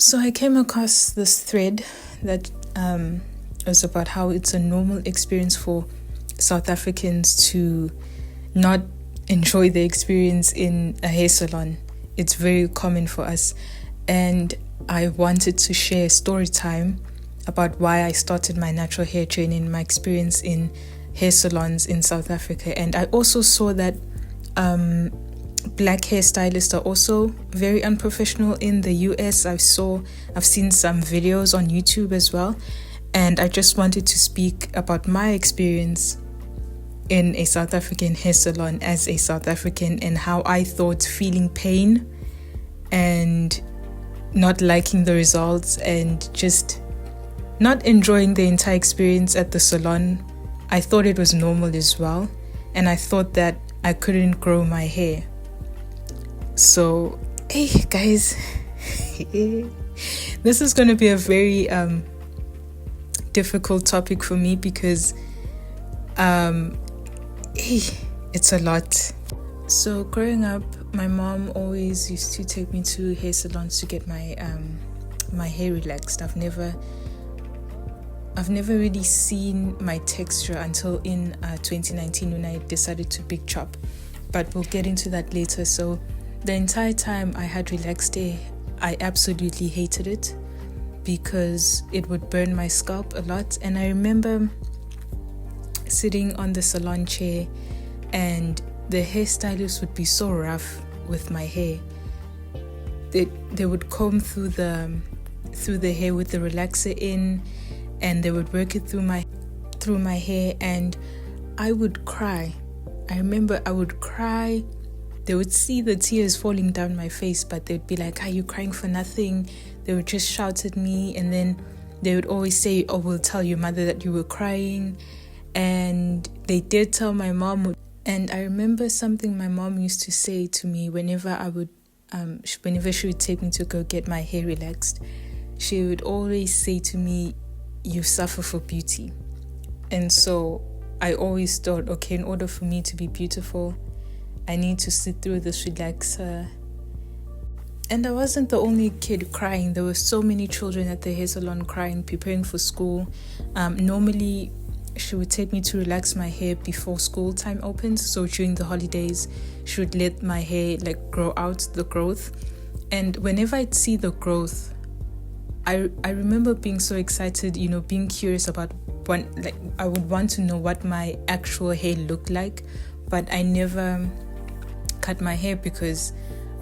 So I came across this thread that was about how it's a normal experience for South Africans to not enjoy the experience in a hair salon. It's very common for us. And I wanted to share story time about why I started my natural hair training, my experience in hair salons in South Africa. And I also saw that black hairstylists are also very unprofessional in the US. I've seen some videos on YouTube as well. And I just wanted to speak about my experience in a South African hair salon as a South African, and how I thought feeling pain and not liking the results and just not enjoying the entire experience at the salon, I thought it was normal as well. And I thought that I couldn't grow my hair. So, hey guys, this is going to be a very difficult topic for me because it's a lot. So growing up, my mom always used to take me to hair salons to get my my hair relaxed. I've never really seen my texture until in 2019 when I decided to big chop, but we'll get into that later. So the entire time I had relaxed hair, I absolutely hated it because it would burn my scalp a lot. And I remember sitting on the salon chair and the hairstylist would be so rough with my hair. They would comb through the hair with the relaxer in, and they would work it through my hair, and I would cry. I remember I would cry. They would see the tears falling down my face, but they'd be like, "Are you crying for nothing?" They would just shout at me, and then they would always say, "Oh, we'll tell your mother that you were crying." And they did tell my mom. And I remember something my mom used to say to me whenever she would take me to go get my hair relaxed. She would always say to me, "You suffer for beauty." And so I always thought, okay, in order for me to be beautiful, I need to sit through this relaxer. And I wasn't the only kid crying. There were so many children at the hair salon crying, preparing for school. Normally, she would take me to relax my hair before school time opens. So during the holidays, she would let my hair grow out the growth. And whenever I'd see the growth, I remember being so excited, being curious about I would want to know what my actual hair looked like. But I never cut my hair because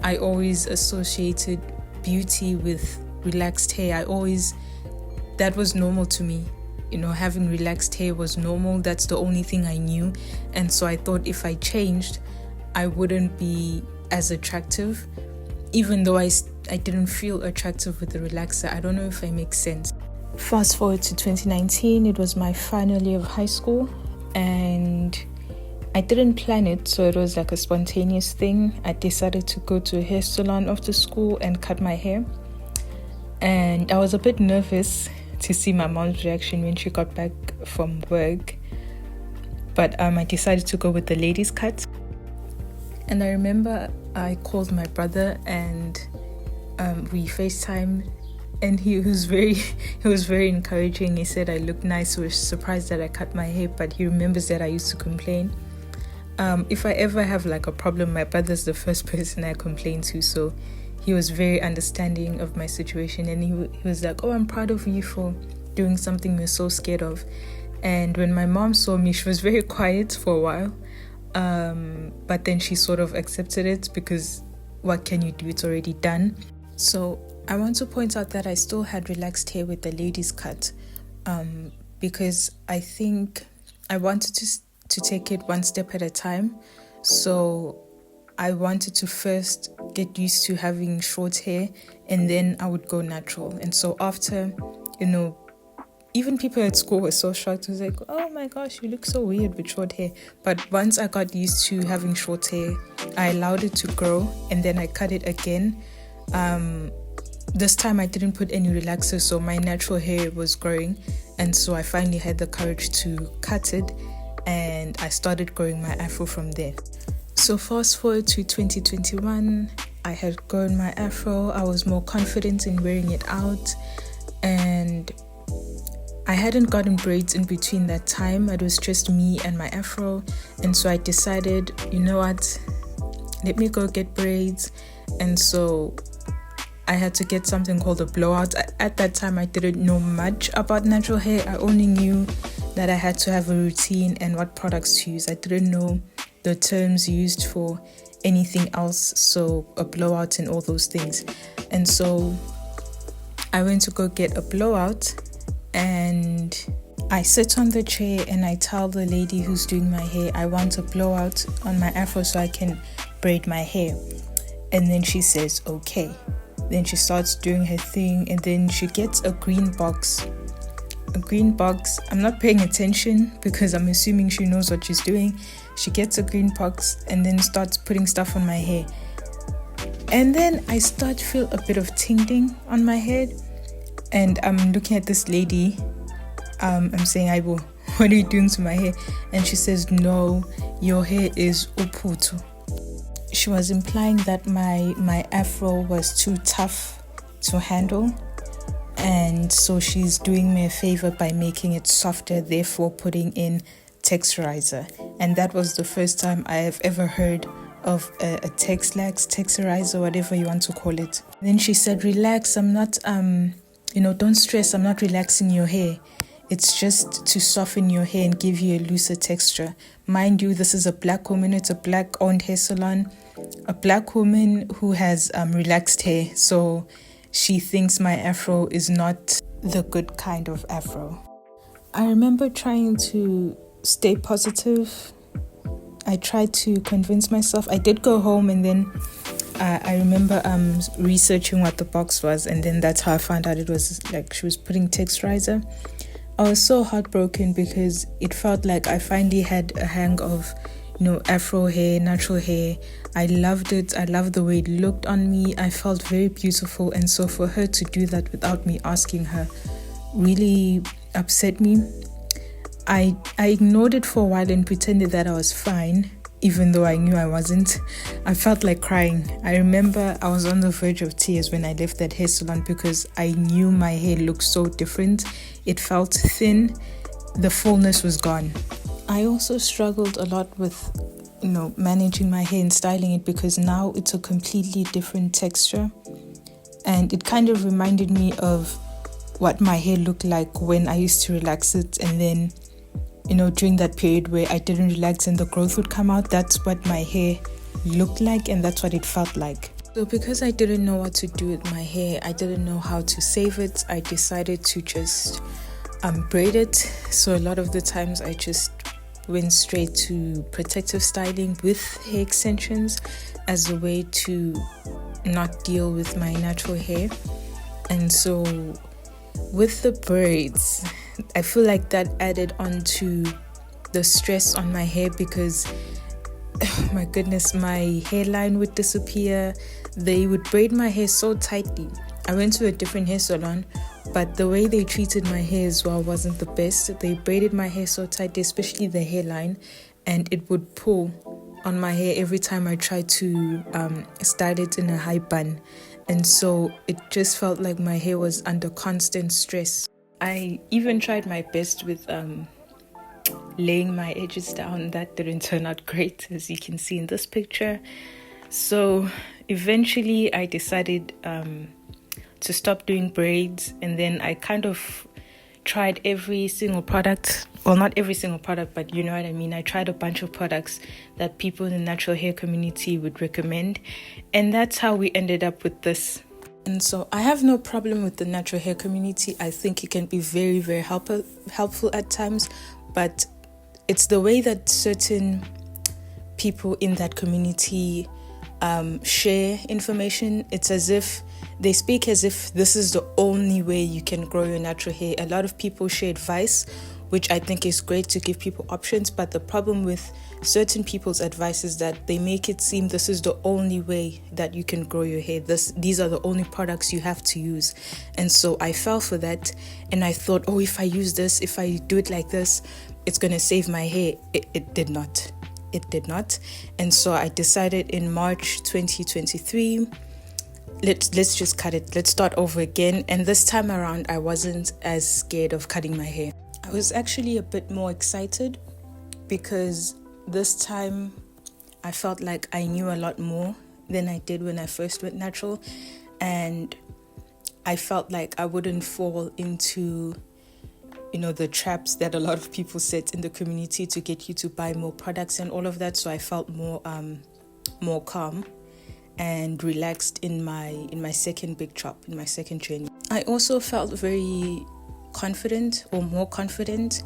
I always associated beauty with relaxed hair. That was normal to me. Having relaxed hair was normal. That's the only thing I knew. And so I thought if I changed, I wouldn't be as attractive, even though I didn't feel attractive with the relaxer. I don't know if I make sense. Fast forward to 2019, it was my final year of high school, and I didn't plan it, so it was like a spontaneous thing. I decided to go to a hair salon after school and cut my hair. And I was a bit nervous to see my mom's reaction when she got back from work. But I decided to go with the ladies' cut. And I remember I called my brother and we FaceTimed, and he was very encouraging. He said I looked nice. He was surprised that I cut my hair, but he remembers that I used to complain. If I ever have a problem, my brother's the first person I complain to, so he was very understanding of my situation, and he was like, "Oh, I'm proud of you for doing something you're so scared of." And when my mom saw me, she was very quiet for a while, but then she sort of accepted it because what can you do? It's already done. So I want to point out that I still had relaxed hair with the ladies' cut, because I think I wanted to take it one step at a time. So I wanted to first get used to having short hair, and then I would go natural. And so after, even people at school were so shocked. It was like, "Oh my gosh, you look so weird with short hair." But once I got used to having short hair, I allowed it to grow, and then I cut it again. This time I didn't put any relaxer, so my natural hair was growing. And so I finally had the courage to cut it, and I started growing my afro from there. So fast forward to 2021, I had grown my afro. I was more confident in wearing it out, and I hadn't gotten braids in between that time. It was just me and my afro, and so I decided, you know what, let me go get braids. And so I had to get something called a blowout. At that time, I didn't know much about natural hair. I only knew that I had to have a routine and what products to use. I didn't know the terms used for anything else, so a blowout and all those things. And so I went to go get a blowout, and I sit on the chair and I tell the lady who's doing my hair, I want a blowout on my afro so I can braid my hair. And then she says, okay. Then she starts doing her thing, and then she gets a green box. I'm not paying attention because I'm assuming she knows what she's doing. She gets a green box and then starts putting stuff on my hair. And then I start to feel a bit of tingling on my head. And I'm looking at this lady. I'm saying, Aibo, what are you doing to my hair? And she says, no, your hair is uputu. She was implying that my afro was too tough to handle, and so she's doing me a favor by making it softer, therefore putting in texturizer. And that was the first time I have ever heard of a Texlax, texturizer, whatever you want to call it. Then she said, relax, I'm not, don't stress, I'm not relaxing your hair. It's just to soften your hair and give you a looser texture. Mind you, this is a black woman. It's a black-owned hair salon. A black woman who has relaxed hair. So she thinks my afro is not the good kind of afro. I remember trying to stay positive. I tried to convince myself. I did go home, and then I remember researching what the box was. And then that's how I found out it was like she was putting texturizer. I was so heartbroken because it felt like I finally had a hang of, afro hair, natural hair. I loved it. I loved the way it looked on me. I felt very beautiful. And so for her to do that without me asking her really upset me. I ignored it for a while and pretended that I was fine, even though I knew I wasn't. I felt like crying. I remember I was on the verge of tears when I left that hair salon because I knew my hair looked so different. It felt thin. The fullness was gone. I also struggled a lot with, managing my hair and styling it because now it's a completely different texture. And it kind of reminded me of what my hair looked like when I used to relax it, and then during that period where I didn't relax and the growth would come out. That's what my hair looked like, and that's what it felt like. So because I didn't know what to do with my hair, I didn't know how to save it, I decided to just braid it. So a lot of the times I just went straight to protective styling with hair extensions as a way to not deal with my natural hair. And so with the braids, I feel like that added on to the stress on my hair because, oh my goodness, my hairline would disappear. They would braid my hair so tightly. I went to a different hair salon, but the way they treated my hair as well wasn't the best. They braided my hair so tightly, especially the hairline, and it would pull on my hair every time I tried to style it in a high bun. And so it just felt like my hair was under constant stress. I even tried my best with laying my edges down. That didn't turn out great, as you can see in this picture. So eventually I decided to stop doing braids, and then I kind of tried every single product. Well, not every single product, but you know what I mean. I tried a bunch of products that people in the natural hair community would recommend, and that's how we ended up with this. And so I have no problem with the natural hair community. I think it can be very, very helpful at times, but it's the way that certain people in that community share information. It's as if they speak as if this is the only way you can grow your natural hair. A lot of people share advice, which I think is great to give people options, but the problem with certain people's advice is that they make it seem this is the only way that you can grow your hair. These are the only products you have to use. And so I fell for that, and I thought, if I use this, if I do it like this, it's going to save my hair. It did not. it did not. And so I decided in March 2023, let's just cut it. Let's start over again. And this time around, I wasn't as scared of cutting my hair. I was actually a bit more excited because this time I felt like I knew a lot more than I did when I first went natural. And I felt like I wouldn't fall into, the traps that a lot of people set in the community to get you to buy more products and all of that. So I felt more calm and relaxed in my second big chop, in my second training. I also felt very confident, or more confident,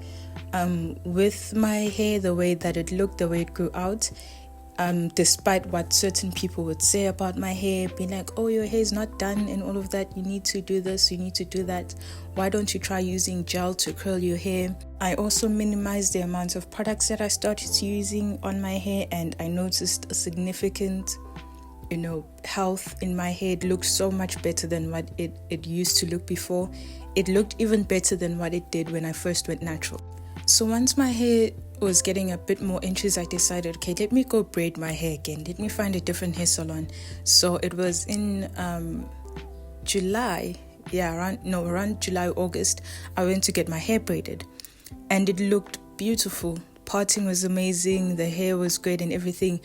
with my hair, the way that it looked, the way it grew out. Despite what certain people would say about my hair, being like, oh, your hair is not done and all of that, you need to do this, you need to do that, why don't you try using gel to curl your hair? I also minimized the amount of products that I started using on my hair, and I noticed a significant health in my hair. It looked so much better than what it used to look before. It looked even better than what it did when I first went natural. So once my hair was getting a bit more inches, I decided, okay, let me go braid my hair again. Let me find a different hair salon. So it was in July, around July, August, I went to get my hair braided, and it looked beautiful. Parting was amazing, the hair was great and everything,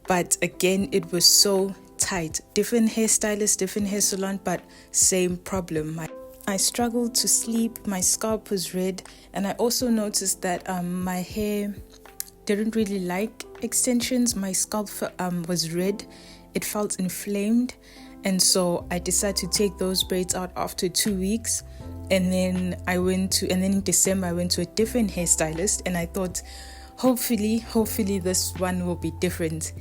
but again, it was so tight. Different hairstylist, different hair salon, but same problem. I struggled to sleep, my scalp was red, and I also noticed that my hair didn't really like extensions. My scalp was red, it felt inflamed, and so I decided to take those braids out after 2 weeks. And then in December I went to a different hairstylist, and I thought, hopefully this one will be different.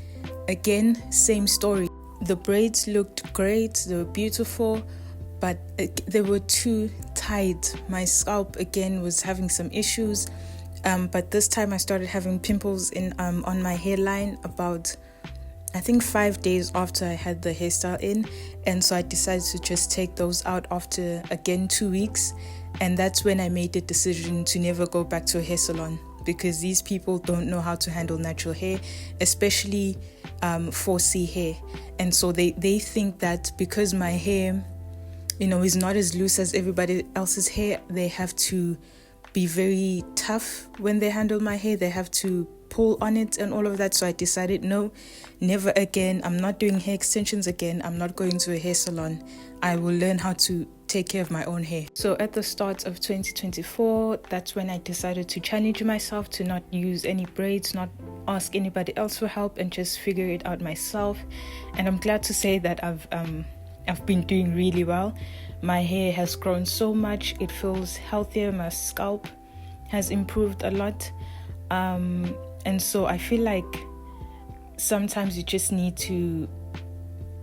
Again, same story. The braids looked great, they were beautiful, but they were too tight. My scalp again was having some issues, but this time I started having pimples on my hairline about, I think, 5 days after I had the hairstyle in, and so I decided to just take those out after, again, 2 weeks. And that's when I made the decision to never go back to a hair salon, because these people don't know how to handle natural hair, especially 4C hair. And so they think that because my hair is not as loose as everybody else's hair, they have to be very tough when they handle my hair. They have to pull on it and all of that. So I decided, no, never again. I'm not doing hair extensions again. I'm not going to a hair salon. I will learn how to take care of my own hair. So at the start of 2024, that's when I decided to challenge myself to not use any braids, not ask anybody else for help, and just figure it out myself. And I'm glad to say that I've been doing really well. My hair has grown so much. It feels healthier. My scalp has improved a lot. And so I feel like sometimes you just need to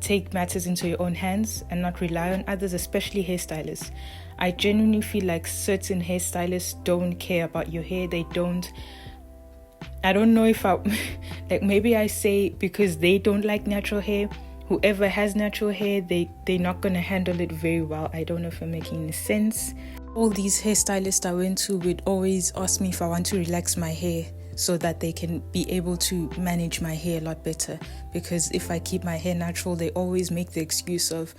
take matters into your own hands and not rely on others, especially hairstylists. I genuinely feel like certain hairstylists don't care about your hair. I don't know if maybe I say because they don't like natural hair. Whoever has natural hair, they're not going to handle it very well. I don't know if I'm making any sense. All these hairstylists I went to would always ask me if I want to relax my hair so that they can be able to manage my hair a lot better. Because if I keep my hair natural, they always make the excuse of,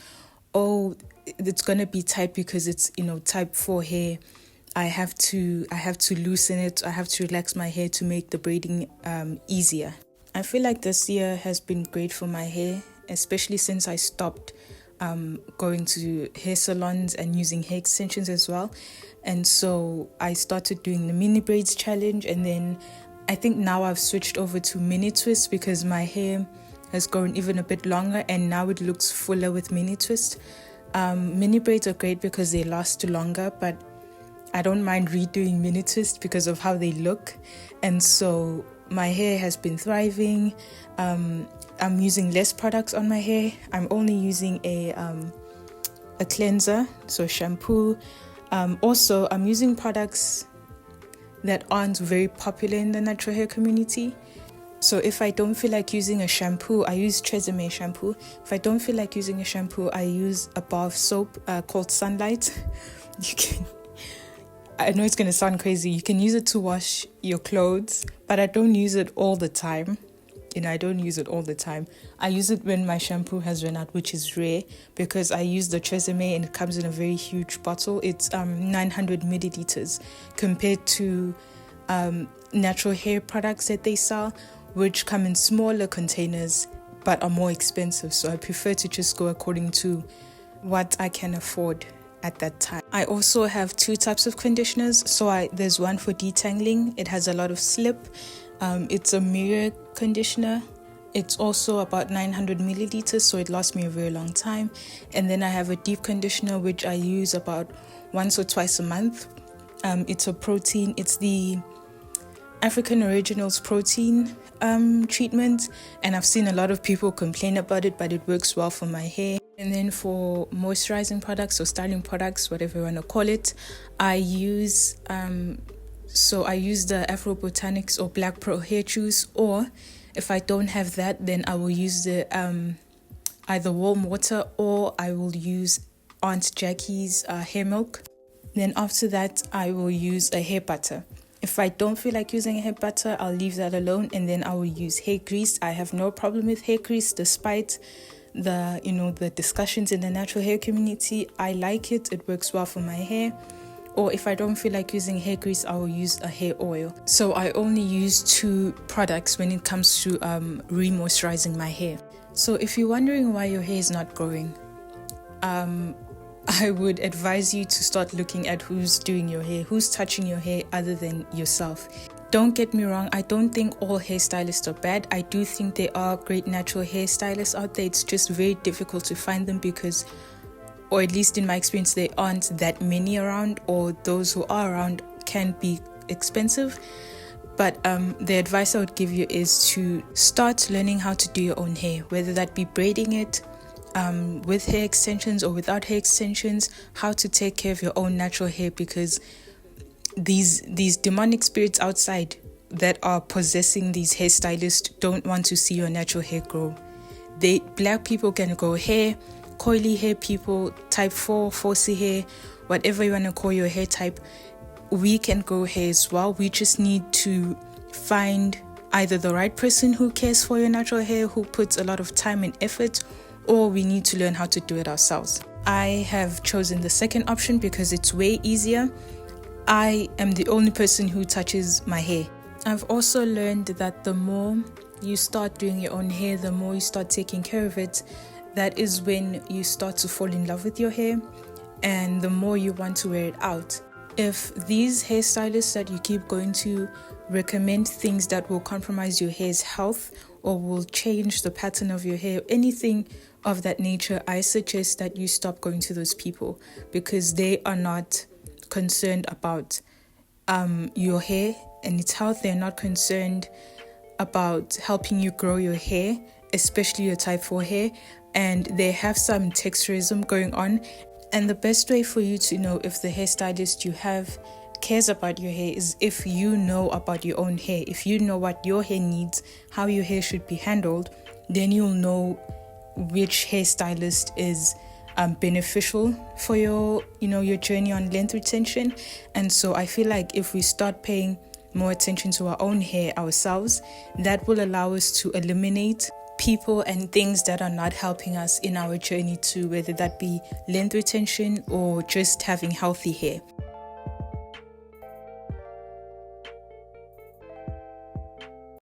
oh, it's going to be tight because it's, type 4 hair. I have to loosen it. I have to relax my hair to make the braiding easier. I feel like this year has been great for my hair, especially since I stopped going to hair salons and using hair extensions as well. And so I started doing the mini braids challenge, and then I think now I've switched over to mini twists because my hair has grown even a bit longer and now it looks fuller with mini twist. Mini braids are great because they last longer, but I don't mind redoing mini twist because of how they look. And so my hair has been thriving. I'm using less products on my hair. I'm only using a cleanser, so shampoo. Also, I'm using products that aren't very popular in the natural hair community. So if I don't feel like using a shampoo, I use Tresemme shampoo. If I don't feel like using a shampoo, I use a bar of soap called Sunlight. I know it's going to sound crazy. You can use it to wash your clothes, but I don't use it all the time. I don't use it all the time. I use it when my shampoo has run out, which is rare because I use the Tresemme and it comes in a very huge bottle. It's 900 milliliters compared to natural hair products that they sell, which come in smaller containers but are more expensive. So I prefer to just go according to what I can afford at that time. I also have 2 types of conditioners. So there's one for detangling. It has a lot of slip. It's a mirror conditioner. It's also about 900 milliliters, so it lasts me a very long time. And then I have a deep conditioner, which I use about once or twice a month. It's a protein. It's the African Originals protein treatment, and I've seen a lot of people complain about it, but it works well for my hair. And then for moisturizing products or styling products, whatever you want to call it, I use the Afro Botanics or Black Pearl hair juice, or if I don't have that, then I will use the either warm water, or I will use Aunt Jackie's hair milk. Then after that, I will use a hair butter. If I don't feel like using a hair butter, I'll leave that alone, and then I will use hair grease. I have no problem with hair grease, despite the discussions in the natural hair community. I like it. It works well for my hair. Or if I don't feel like using hair grease, I will use a hair oil. So I only use 2 products when it comes to re-moisturizing my hair. So if you're wondering why your hair is not growing, I would advise you to start looking at who's doing your hair, who's touching your hair other than yourself. Don't get me wrong, I don't think all hairstylists are bad. I do think there are great natural hairstylists out there. It's just very difficult to find them because, or at least in my experience, there aren't that many around, or those who are around can be expensive. But the advice I would give you is to start learning how to do your own hair, whether that be braiding it, with hair extensions or without hair extensions, how to take care of your own natural hair, because these demonic spirits outside that are possessing these hairstylists don't want to see your natural hair grow. Black people can grow hair, coily hair people, type 4, 4C hair, whatever you want to call your hair type, we can grow hair as well. We just need to find either the right person who cares for your natural hair, who puts a lot of time and effort, or we need to learn how to do it ourselves. I have chosen the second option because it's way easier. I am the only person who touches my hair. I've also learned that the more you start doing your own hair, the more you start taking care of it, that is when you start to fall in love with your hair, and the more you want to wear it out. If these hairstylists that you keep going to recommend things that will compromise your hair's health or will change the pattern of your hair, anything of that nature, I suggest that you stop going to those people, because they are not concerned about your hair and its health. They're not concerned about helping you grow your hair, especially your type 4 hair, and they have some texturism going on. And the best way for you to know if the hairstylist you have cares about your hair is if you know about your own hair. If you know what your hair needs, how your hair should be handled, then you'll know which hairstylist is beneficial for your journey on length retention. And so I feel like if we start paying more attention to our own hair ourselves, that will allow us to eliminate people and things that are not helping us in our journey to whether that be length retention or just having healthy hair.